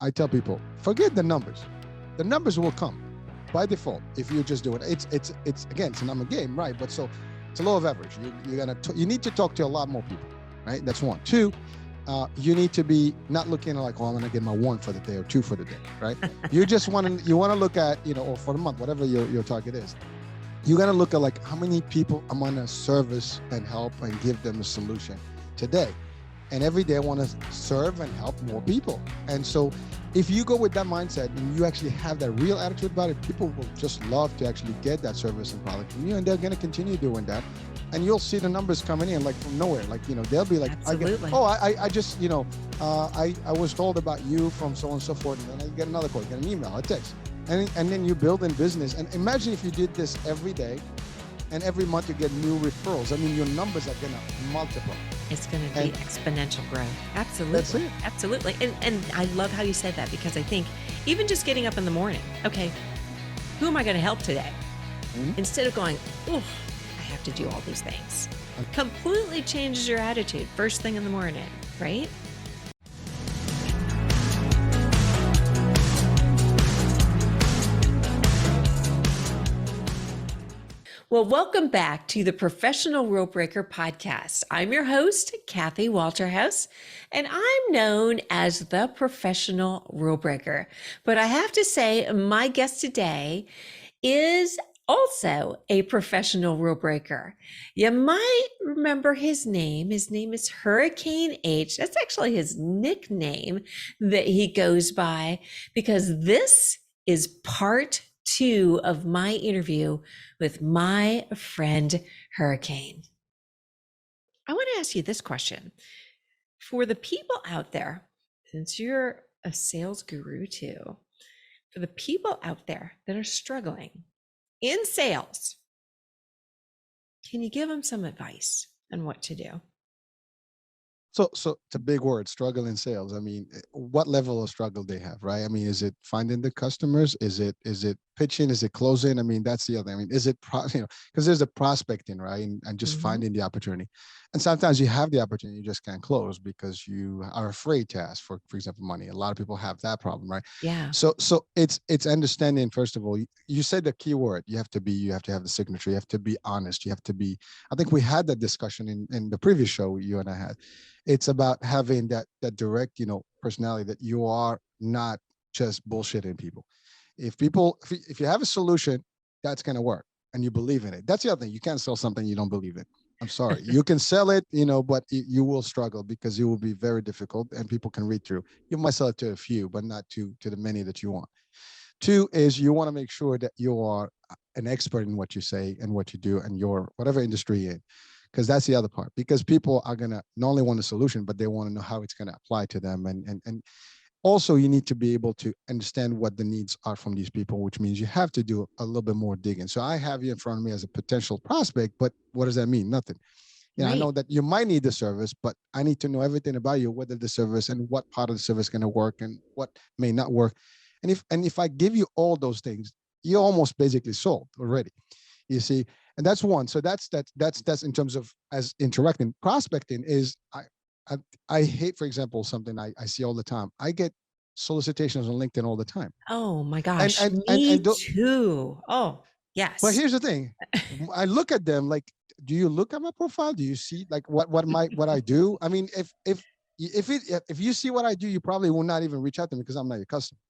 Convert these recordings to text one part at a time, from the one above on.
I tell people, forget the numbers. The numbers will come by default if you just do it. It's again, it's a number game, right? But so it's a law of average. You need to talk to a lot more people, right? That's one. Two, you need to be not looking like, oh, I'm going to get my one for the day or two for the day, right? You just want to look at, or for the month, whatever your target is. You got to look at like how many people I'm going to service and help and give them a solution today. And every day I want to serve and help more people. And so if you go with that mindset and you actually have that real attitude about it, people will just love to actually get that service and product from you, and they're going to continue doing that. And you'll see the numbers coming in like from nowhere. Like, they'll be like, I just, I was told about you from so on and so forth. And then I get another call, you get an email, a text. And then you build in business. And imagine if you did this every day and every month you get new referrals. I mean, your numbers are going to multiply. It's going to be exponential growth. Absolutely. That's it. Absolutely. And I love how you said that, because I think even just getting up in the morning, okay, who am I going to help today? Mm-hmm. Instead of going, oh, I have to do all these things. Completely changes your attitude first thing in the morning, right? Well, welcome back to the Professional Rule Breaker podcast. I'm your host, Kathy Walterhouse, and I'm known as the Professional Rule Breaker. But I have to say, my guest today is also a professional rule breaker. You might remember his name. His name is Hurricane H. That's actually his nickname that he goes by, because this is part 2 of my interview with my friend Hurricane. I want to ask you this question. For the people out there, since you're a sales guru too, for the people out there that are struggling in sales, can you give them some advice on what to do? So it's a big word, struggle in sales. I mean, what level of struggle they have, right? I mean, is it finding the customers? Is it pitching? Is it closing? I mean, that's the other. I mean, is it because there's a prospecting, right? And just finding the opportunity. And sometimes you have the opportunity, you just can't close because you are afraid to ask for example, money. A lot of people have that problem, right? Yeah. So it's understanding. First of all, you said the key word. You have to have the signature. You have to be honest. You have to be. I think we had that discussion in the previous show you and I had. It's about having that direct, personality, that you are not just bullshitting people. If you have a solution, that's going to work and you believe in it. That's the other thing. You can't sell something you don't believe in. I'm sorry. You can sell it, but you will struggle because it will be very difficult and people can read through. You might sell it to a few, but not to the many that you want. 2 is you want to make sure that you are an expert in what you say and what you do and your whatever industry you're in. Because that's the other part, because people are going to not only want a solution, but they want to know how it's going to apply to them. And also you need to be able to understand what the needs are from these people, which means you have to do a little bit more digging. So I have you in front of me as a potential prospect, but what does that mean? Nothing. Right. I know that you might need the service, but I need to know everything about you, whether the service and what part of the service is going to work and what may not work. And if I give you all those things, you're almost basically sold already. You see, and that's one. So that's in terms of as interacting. Prospecting is I hate, for example, something I see all the time. I get solicitations on LinkedIn all the time. Oh my gosh, me too. Oh yes. But here's the thing, I look at them like, do you look at my profile? Do you see like what I do? I mean, if you see what I do, you probably will not even reach out to me because I'm not your customer,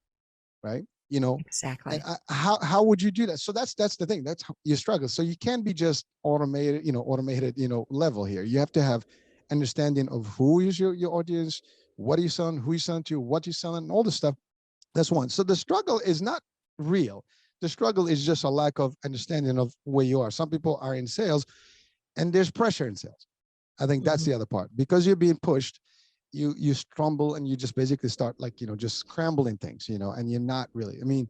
right? Exactly. And how would you do that? So that's the thing. That's how you struggle. So you can't be just automated level here. You have to have understanding of who is your audience, what are you selling, who you selling to, what you're selling, all this stuff. That's one. So the struggle is not real. The struggle is just a lack of understanding of where you are. Some people are in sales and there's pressure in sales. I think that's the other part, because you're being pushed. You stumble and you just basically start just scrambling things, and you're not really, I mean,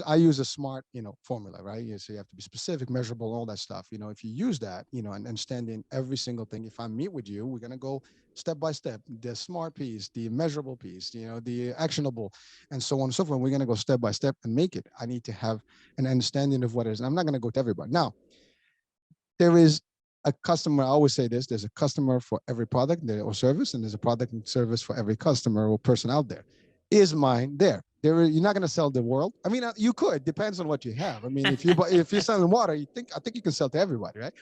I use a SMART, formula, right? So you have to be specific, measurable, all that stuff. If you use that, and understanding every single thing, if I meet with you, we're going to go step by step, the SMART piece, the measurable piece, the actionable, and so on and so forth. We're going to go step by step and make it. I need to have an understanding of what it is. And I'm not going to go to everybody. Now, there is a customer, I always say this, there's a customer for every product or service, and there's a product and service for every customer or person out there. is mine there. You're not going to sell the world. I mean, you could. Depends on what you have. I mean, if you're selling water, I think you can sell to everybody, right?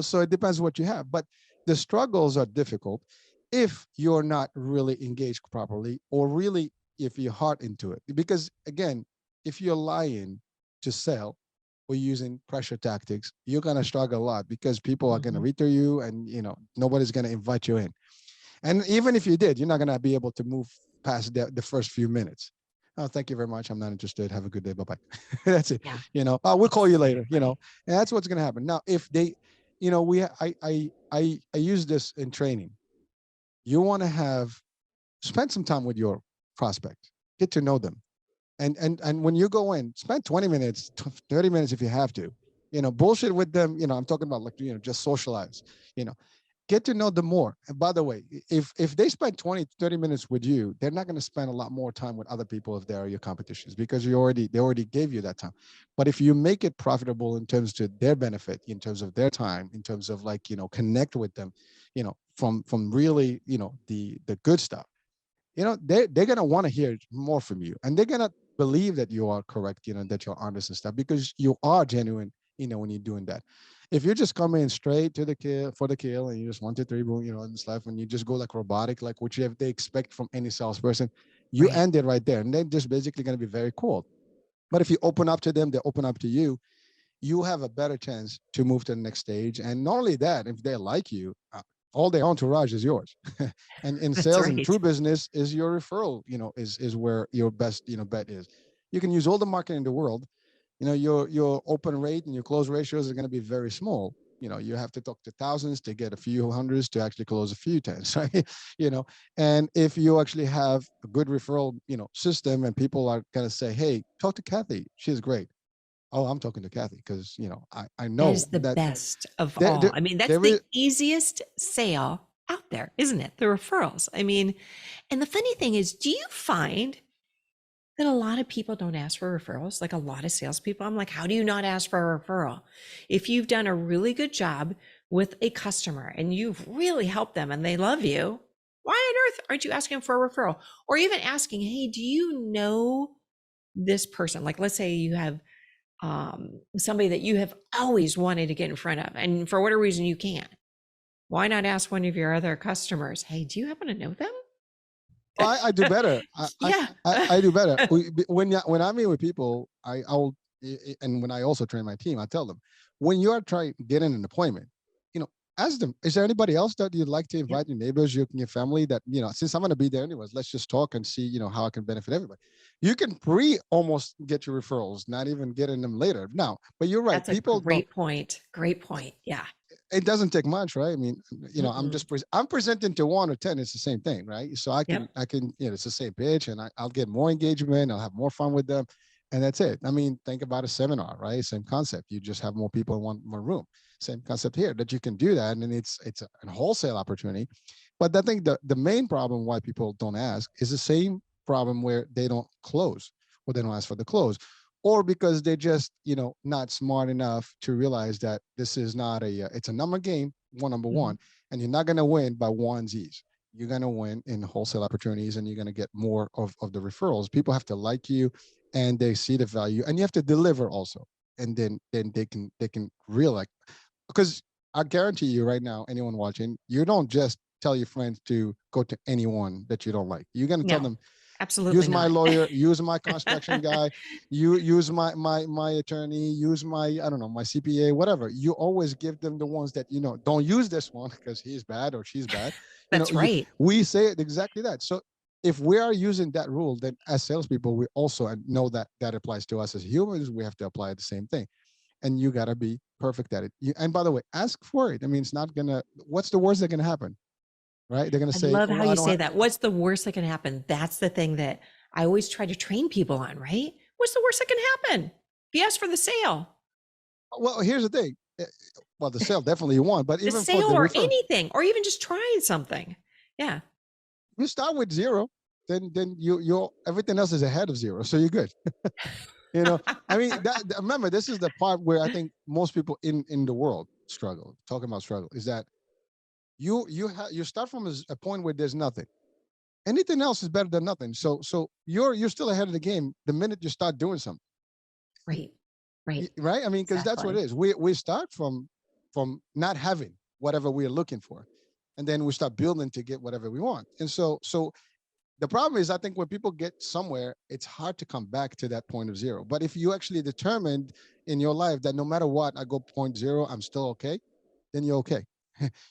So it depends what you have. But the struggles are difficult if you're not really engaged properly, or really if you're hard into it. Because again, if you're lying to sell or using pressure tactics, you're going to struggle a lot, because people are going to Mhm. read through you, and nobody's going to invite you in. And even if you did, you're not going to be able to move past the first few minutes. Oh, thank you very much. I'm not interested. Have a good day. Bye bye. That's it. Yeah, Oh, we'll call you later. exactly. And that's what's going to happen. Now, if they, we, I use this in training. You want to spend some time with your prospect, get to know them, and when you go in, spend 20 minutes, 30 minutes if you have to. Bullshit with them. I'm talking about, like, just socialize. You know, get to know them more. And by the way, if they spend 20, 30 minutes with you, they're not going to spend a lot more time with other people if they are your competitions, because they already gave you that time. But if you make it profitable in terms to their benefit, in terms of their time, in terms of, like, connect with them, from really, the good stuff, they're gonna want to hear more from you, and they're gonna believe that you are correct, that you're honest and stuff, because you are genuine, when you're doing that. If you're just coming straight to the kill for the kill, and you just 1 2 3 boom, and stuff, and you just go like robotic, like what they expect from any salesperson, you Right. end it right there, and they're just basically going to be very cold. But if you open up to them, they open up to you, you have a better chance to move to the next stage. And not only that, if they like you, all their entourage is yours. And in That's sales and right. true business, is your referral, is where your best, bet is. You can use all the marketing in the world. Your open rate and your close ratios are going to be very small. You have to talk to thousands to get a few hundreds to actually close a few tens, right? And if you actually have a good referral, system, and people are going to say, hey, talk to Kathy, she's great. Oh, I'm talking to Kathy, because I That know is the that best of there, all. there, I mean, that's there the is. easiest sale out there, isn't it? The referrals. I mean, and the funny thing is, do you find that a lot of people don't ask for referrals? Like a lot of salespeople, I'm like, how do you not ask for a referral? If you've done a really good job with a customer and you've really helped them and they love you, why on earth aren't you asking for a referral? Or even asking, hey, do you know this person? Like, let's say you have somebody that you have always wanted to get in front of, and for whatever reason you can't. Why not ask one of your other customers, hey, do you happen to know them? Oh, I do better. Yeah. I do better. When I meet with people, I'll and when I also train my team, I tell them, when you are trying to get in an appointment, you know, ask them, is there anybody else that you'd like to Yep. invite, your neighbors, your family, that, since I'm going to be there anyways, let's just talk and see, how I can benefit everybody. You can almost get your referrals, not even getting them later now. But you're right. That's a People don't. great point. Great point. Yeah. It doesn't take much, right? I mean, Mm-mm. I'm presenting to 1 or 10. It's the same thing, right? So Yep. it's the same pitch, and I'll get more engagement. I'll have more fun with them, and that's it. I mean, think about a seminar, right? Same concept. You just have more people in one room. Same concept here, that you can do that, and it's a wholesale opportunity. But I think the main problem why people don't ask is the same problem where they don't close, or they don't ask for the close, or because they're just, not smart enough to realize that this is not it's a number game, number Mhm. one, and you're not going to win by onesies. You're going to win in wholesale opportunities, and you're going to get more of the referrals. People have to like you, and they see the value, and you have to deliver also. And then they can realize, because I guarantee you right now, anyone watching, you don't just tell your friends to go to anyone that you don't like. You're going to tell No, them, absolutely use my not. lawyer, use my construction guy, you use my attorney, use my, I don't know, my CPA, whatever. You always give them the ones that, don't use this one because he's bad or she's bad. That's right. We say it exactly that. So if we are using that rule, then as salespeople, we also know that that applies to us as humans. We have to apply the same thing, and you got to be perfect at it. And by the way, ask for it. I mean, it's not gonna. What's the worst that can happen, right? They're gonna I say, love "Oh, how I you don't say have." that. What's the worst that can happen? That's the thing that I always try to train people on, right? What's the worst that can happen? If you ask for the sale, Well, here's the thing. Well, the sale definitely you want, but the even for sale the or refer, anything, or even just trying something. Yeah. you start with zero, then you everything else is ahead of zero, so you're good. you know, I mean, remember, this is the part where I think most people in the world struggle. Talking about struggle is that you start from a point where there's nothing, Anything else is better than nothing. So you're still ahead of the game the minute you start doing something. Right. Right. Right? I mean, because that's what it Exactly. is. We start from not having whatever we're looking for, and then we start building to get whatever we want. And so the problem is, I think when people get somewhere, it's hard to come back to that point of zero. But if you actually determined in your life that no matter what, I go point zero, I'm still okay, then you're okay.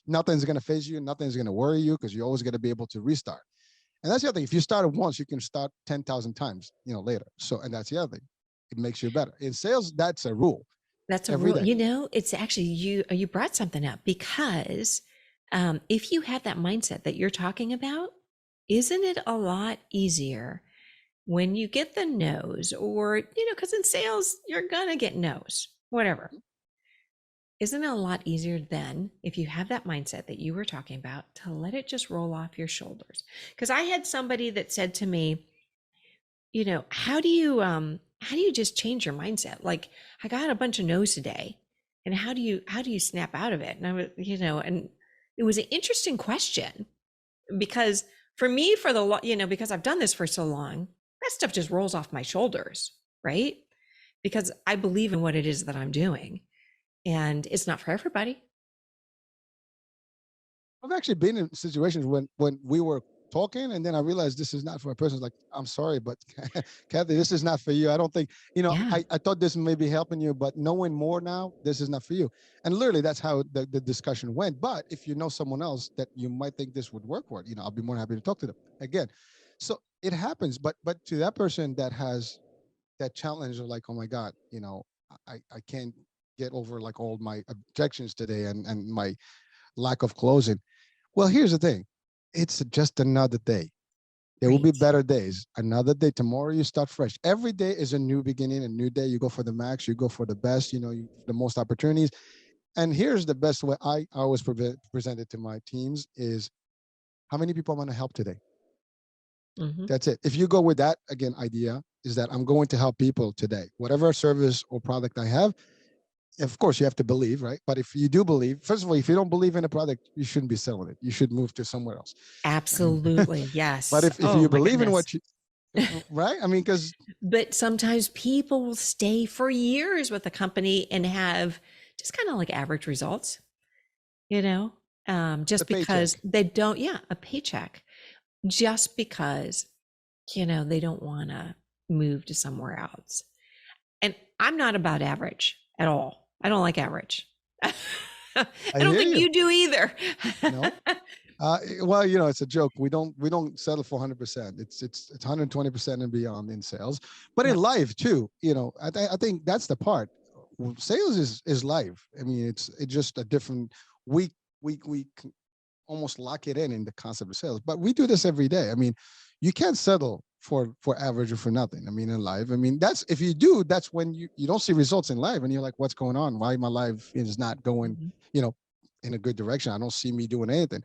Nothing's gonna phase you, nothing's gonna worry you, because you're always gonna be able to restart. And that's the other thing. If you started once, you can start 10,000 times, later. So, and that's the other thing. It makes you better. In sales, that's a rule That's a every real, day. it's actually you brought something up because if you have that mindset that you're talking about, isn't it a lot easier when you get the no's or, because in sales, you're gonna get no's, whatever. Isn't it a lot easier then if you have that mindset that you were talking about to let it just roll off your shoulders? Because I had somebody that said to me, how do you just change your mindset? Like, I got a bunch of no's today, and how do you snap out of it? And I was, and it was an interesting question because for me, because I've done this for so long, that stuff just rolls off my shoulders, right? Because I believe in what it is that I'm doing, and it's not for everybody. I've actually been in situations when we were talking, and then I realized this is not for a person. Like, I'm sorry, but Kathy, this is not for you. I don't think, Yeah, I thought this may be helping you, but knowing more now, this is not for you. And literally, that's how the discussion went. But if you know someone else that you might think this would work for, I'll be more than happy to talk to them again. So it happens. But to that person that has that challenge of like, oh my God, I can't get over like all my objections today and my lack of closing. Well, here's the thing. It's just another day. There will be right. better days. Another day. Tomorrow you start fresh. Every day is a new beginning, a new day. You go for the max. You go for the best. The most opportunities. And here's the best way I always present it to my teams is how many people I'm going to help today. Hmm. That's it. If you go with that again idea is that I'm going to help people today, whatever service or product I have. Of course, you have to believe, right? But if you do believe, first of all, if you don't believe in a product, you shouldn't be selling it. You should move to somewhere else. Absolutely. But Yes. if Oh you my believe in goodness. what you, right? I mean, because But sometimes people will stay for years with a company and have just kind of like average results, you know, the just because paycheck. they don't, yeah, a paycheck, just because, they don't want to move to somewhere else. And I'm not about average at all. I don't like average. I I don't hear think you. you do either. No. Well, it's a joke. We don't settle for 100%. It's 120% and beyond in sales, but in Yep. life too. I think that's the part. Sales is life. I mean, it's just a different. We almost lock it in the concept of sales, but we do this every day. I mean, you can't settle for average or for nothing. I mean, in life, I mean, that's if you do, that's when you don't see results in life, and you're like, what's going on? Why my life is not going, Mhm. you know, in a good direction? I don't see me doing anything.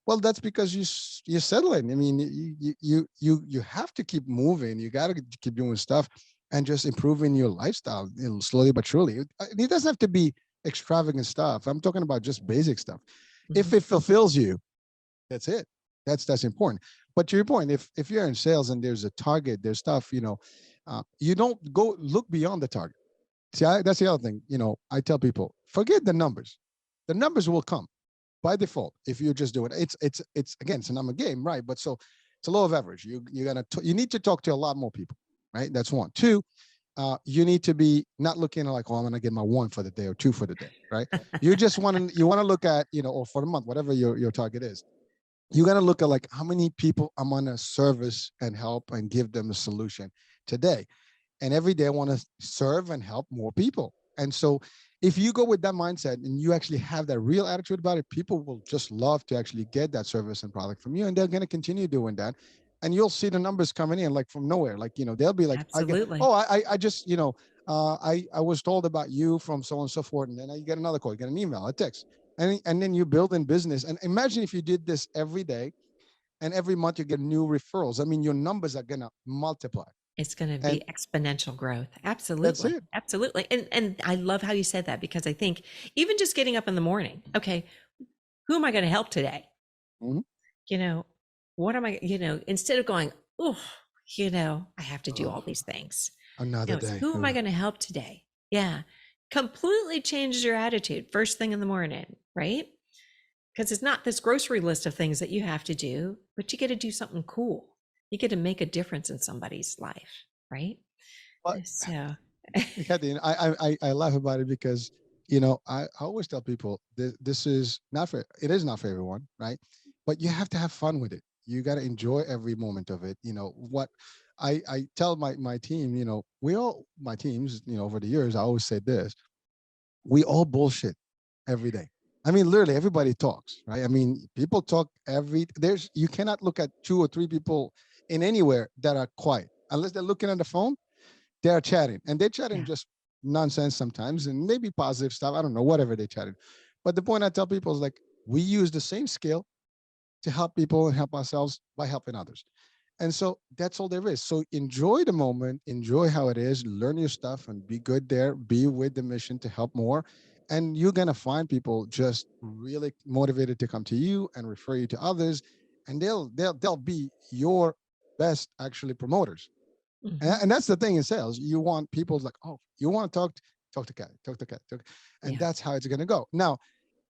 Well, that's because you're settling. I mean, you have to keep moving. You got to keep doing stuff and just improving your lifestyle, slowly but surely. It doesn't have to be extravagant stuff. I'm talking about just basic stuff. If Mhm. it fulfills you, that's it. That's important. But to your point, if you're in sales and there's a target, there's stuff, you don't go look beyond the target. See, that's the other thing. I tell people, forget the numbers. The numbers will come by default if you're just doing it. It's again, it's a number game, right? But so it's a law of average. You need to talk to a lot more people, right? That's one. Two, you need to be not looking like, oh, I'm gonna get my one for the day or two for the day, right? You want to look at, or for the month, whatever your target is. You got to look at like how many people I'm gonna service and help and give them a solution today. And every day I want to serve and help more people. And so if you go with that mindset and you actually have that real attitude about it, people will just love to actually get that service and product from you. And they're going to continue doing that. And you'll see the numbers coming in like from nowhere. Like, they'll be like, Absolutely. I just, I was told about you from so on and so forth. And then you get another call, you get an email, a text. And then you build in business. And imagine if you did this every day and every month you get new referrals. I mean, your numbers are going to multiply. It's going to And be exponential growth. that's Absolutely. it. Absolutely. And I love how you said that because I think even just getting up in the morning, okay, who am I going to help today? Mhm. You know, what am I, instead of going, oh, I have to do all Oh, these things. another It's day. who am I going to help today? Yeah. Completely changes your attitude first thing in the morning, right? Because it's not this grocery list of things that you have to do, but you get to do something cool. You get to make a difference in somebody's life, right? But So, Kathy, I laugh about it because I always tell people this is not for it is not for everyone, right? But you have to have fun with it. You got to enjoy every moment of it. What I tell my team, we all my teams, over the years, I always say this: we all bullshit every day. I mean, literally, everybody talks, right? I mean, people talk you cannot look at two or three people in anywhere that are quiet unless they're looking at the phone. They're chatting, and they're chatting yeah. just nonsense sometimes, and maybe positive stuff. I don't know, whatever they chatting. But the point I tell people is like, we use the same skill to help people and help ourselves by helping others. And so that's all there is. So enjoy the moment, enjoy how it is, learn your stuff and be good there, be with the mission to help more. And you're going to find people just really motivated to come to you and refer you to others. And they'll be your best actually promoters. Hmm. And that's the thing in sales. You want people like, oh, you want to talk to cat, talk to cat, and Yeah. that's how it's going to go. Now,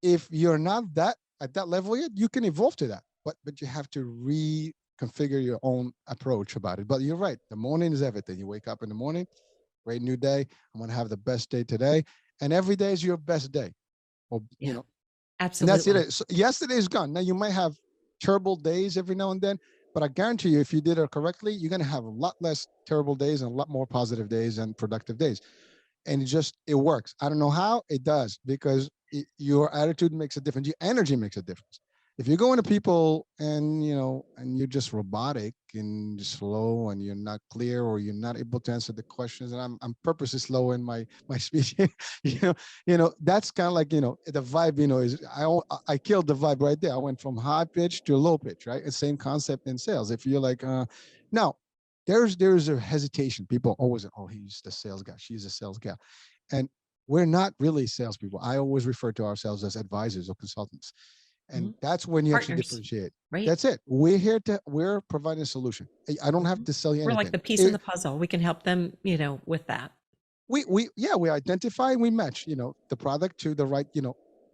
if you're not that at that level yet, you can evolve to that, but you have to reconfigure your own approach about it. But you're right, the morning is everything. You wake up in the morning, great new day. I'm going to have the best day today, and every day is your best day. Or Yeah. and that's Absolutely. it. So yesterday is gone. Now you might have terrible days every now and then, but I guarantee you, if you did it correctly, you're going to have a lot less terrible days and a lot more positive days and productive days. And it works. I don't know how it does because your attitude makes a difference. Your energy makes a difference. If you go into people and and you're just robotic and slow and you're not clear or you're not able to answer the questions, and I'm purposely slow in my speech, you know, that's kind of like the vibe. Is I killed the vibe right there. I went from high pitch to low pitch, right? It's same concept in sales. If you're like, now there's a hesitation. People always, oh, he's the sales guy, she's a sales guy, and we're not really salespeople. I always refer to ourselves as advisors or consultants, and Mhm. that's when you actually Partners, differentiate. right? That's it. We're providing a solution. I don't have Mhm. to sell you We're like anything. the piece in the puzzle. We can help them, with that. We identify and we match the product to the right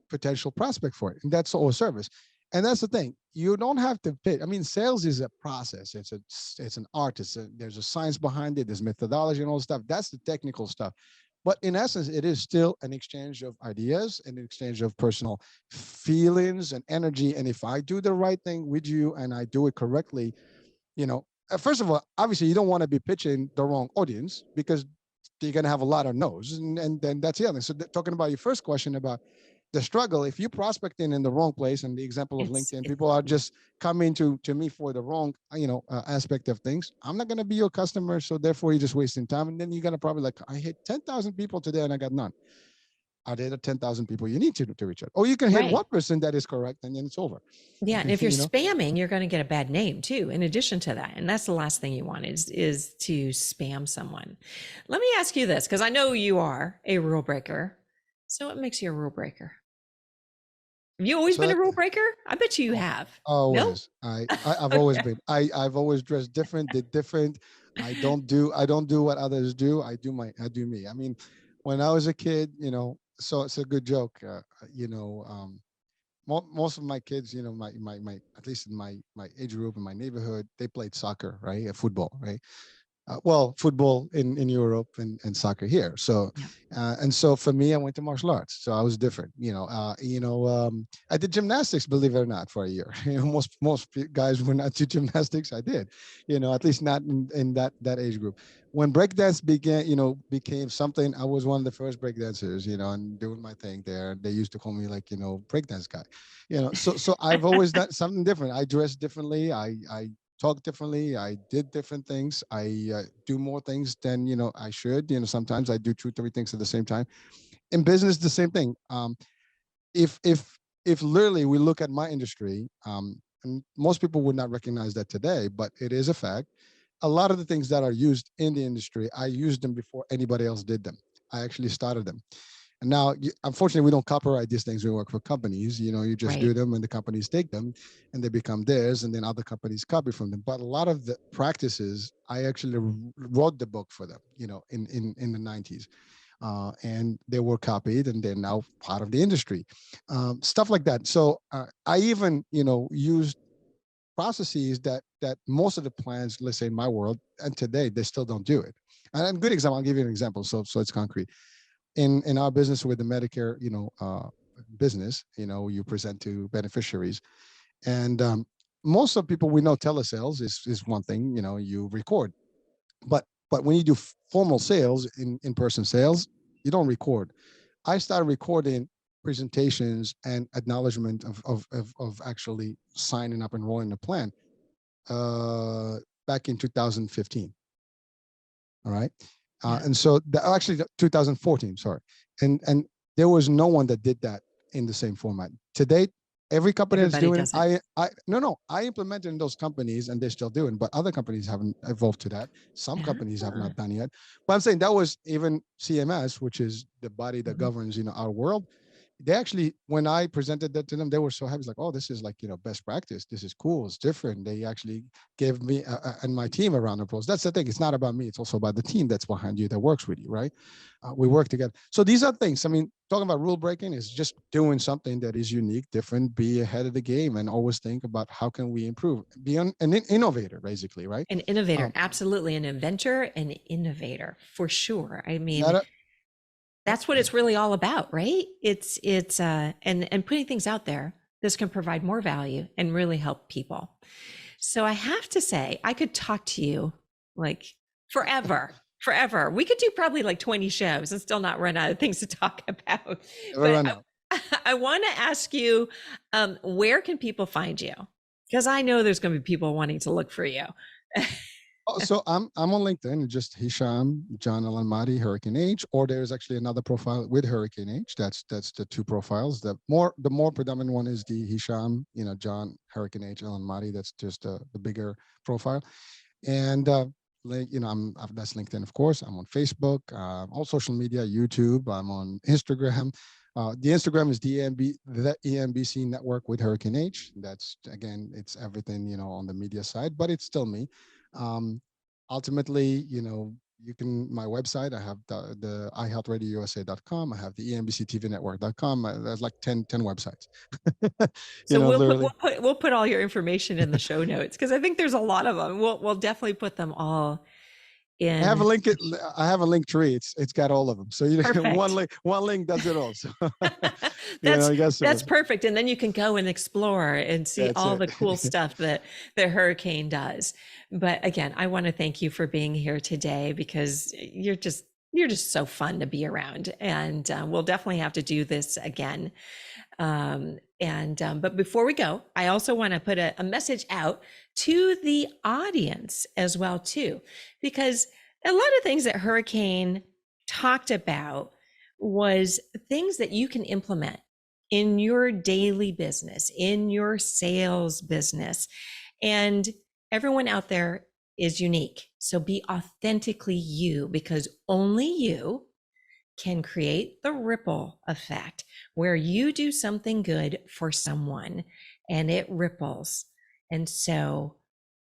potential prospect for it, and that's all service. And that's the thing, you don't have to pitch. I mean, sales is a process. It's an art. There's a science behind it. There's methodology and all stuff. That's the technical stuff. But in essence, it is still an exchange of ideas and an exchange of personal feelings and energy. And if I do the right thing with you and I do it correctly, first of all, obviously you don't want to be pitching the wrong audience because you're going to have a lot of no's, and then that's the other. So talking about your first question about the struggle, if you're prospecting in the wrong place, and the example of It's LinkedIn, it people are yeah. just coming to me for the wrong aspect of things. I'm not going to be your customer, so therefore you're just wasting time, and then you're going to probably like, I hit 10,000 people today and I got none. Are they the 10,000 people you need to reach out? Or you can hit Right. 1% that is correct, and then it's over. Yeah, and if you're you know spamming, you're going to get a bad name too. In addition to that, and that's the last thing you want is to spam someone. Let me ask you this, because I know you are a rule breaker. So, what makes you a rule breaker? Have you always been so a rule breaker? I bet you Oh, have. No. always. I've always Okay. been. I've always dressed different, did different. I don't do what others do. I do me. I mean, when I was a kid, so it's a good joke. Most of my kids, my at least in my age group in my neighborhood, they played soccer, right? Football, right? Well, football in Europe and soccer here. So, Yeah. and so for me, I went to martial arts. So I was different. I did gymnastics, believe it or not, for a year. Most guys would not do gymnastics. I did, at least not in that age group. When breakdance became something, I was one of the first breakdancers, and doing my thing there. They used to call me like, breakdance guy, so I've always done something different. I dress differently. I talk differently. I did different things. I do more things than I should. Sometimes I do two, three things at the same time. In business, the same thing. If literally we look at my industry, and most people would not recognize that today, but it is a fact. A lot of the things that are used in the industry, I used them before anybody else did them. I actually started them. And now, unfortunately, we don't copyright these things. We work for companies. You just do Right. them, and the companies take them, and they become theirs, and then other companies copy from them. But a lot of the practices, I actually wrote the book for them. In the '90s, and they were copied, and they're now part of the industry, stuff like that. So I even used processes that most of the plans, let's say in my world, and today they still don't do it. And a good example, I'll give you an example, so it's concrete. In our business with the Medicare, business, you present to beneficiaries, and most of people, we know telesales is one thing, you record, but when you do formal sales, in-person sales, you don't record. I started recording presentations and acknowledgement of actually signing up and enrolling the plan uh, back in 2015. All right. Yeah. And so actually 2014, sorry. And there was no one that did that in the same format. To date, every company that's Everybody doing it, does it. I implemented in those companies and they're still doing, but other companies haven't evolved to that. Some companies have Ah. not done yet. But I'm saying that was even CMS, which is the body that Mhm. governs, our world. They actually, when I presented that to them, they were so happy. It's like, oh, this is like, best practice. This is cool. It's different. They actually gave me and my team a round of applause. That's the thing. It's not about me. It's also about the team that's behind you, that works with you, right? We work together. So these are things. I mean, talking about rule breaking is just doing something that is unique, different, be ahead of the game, and always think about how can we improve. Be an innovator, basically, right? An innovator, Um, absolutely. An inventor, an innovator for sure. I mean, that, that's what it's really all about, right? And putting things out there, this can provide more value and really help people. So I have to say, I could talk to you like forever, forever. We could do probably like 20 shows and still not run out of things to talk about. never But run out. I want to ask you, where can people find you? Because I know there's going to be people wanting to look for you. Oh, so I'm on LinkedIn, just Hisham John Alanmadi Hurricane H, or there's actually another profile with Hurricane H. That's the two profiles. The more predominant one is the Hisham, John Hurricane H Alanmadi. That's just the bigger profile. And that's LinkedIn, of course. I'm on Facebook, all social media, YouTube. I'm on Instagram. The Instagram is the EMBC network with Hurricane H. That's, again, it's everything, on the media side, but it's still me. Um, Ultimately, you can, my website, I have the iHealthRadioUSA.com. I have the EMBCTVNetwork.com. There's like 10 websites, So literally. we'll put all your information in the show notes because I think there's a lot of them. We'll definitely put them all I have a in. link. I have a link tree. It's got all of them. So one Perfect. link does it all. So that's you guys. that's perfect. And then you can go and explore and see That's all it. the cool stuff that the hurricane does. But again, I want to thank you for being here today because you're just so fun to be around. And we'll definitely have to do this again. But before we go, I also want to put a message out to the audience as well too, because a lot of things that Hurricane talked about was things that you can implement in your daily business, in your sales business. And everyone out there is unique. So be authentically you because only you can create the ripple effect where you do something good for someone and it ripples. And so,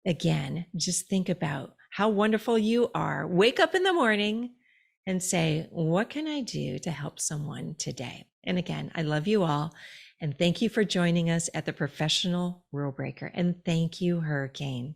again, just think about how wonderful you are. Wake up in the morning and say, what can I do to help someone today? And again, I love you all. And thank you for joining us at the Professional Rule Breaker. And thank you, Hurricane.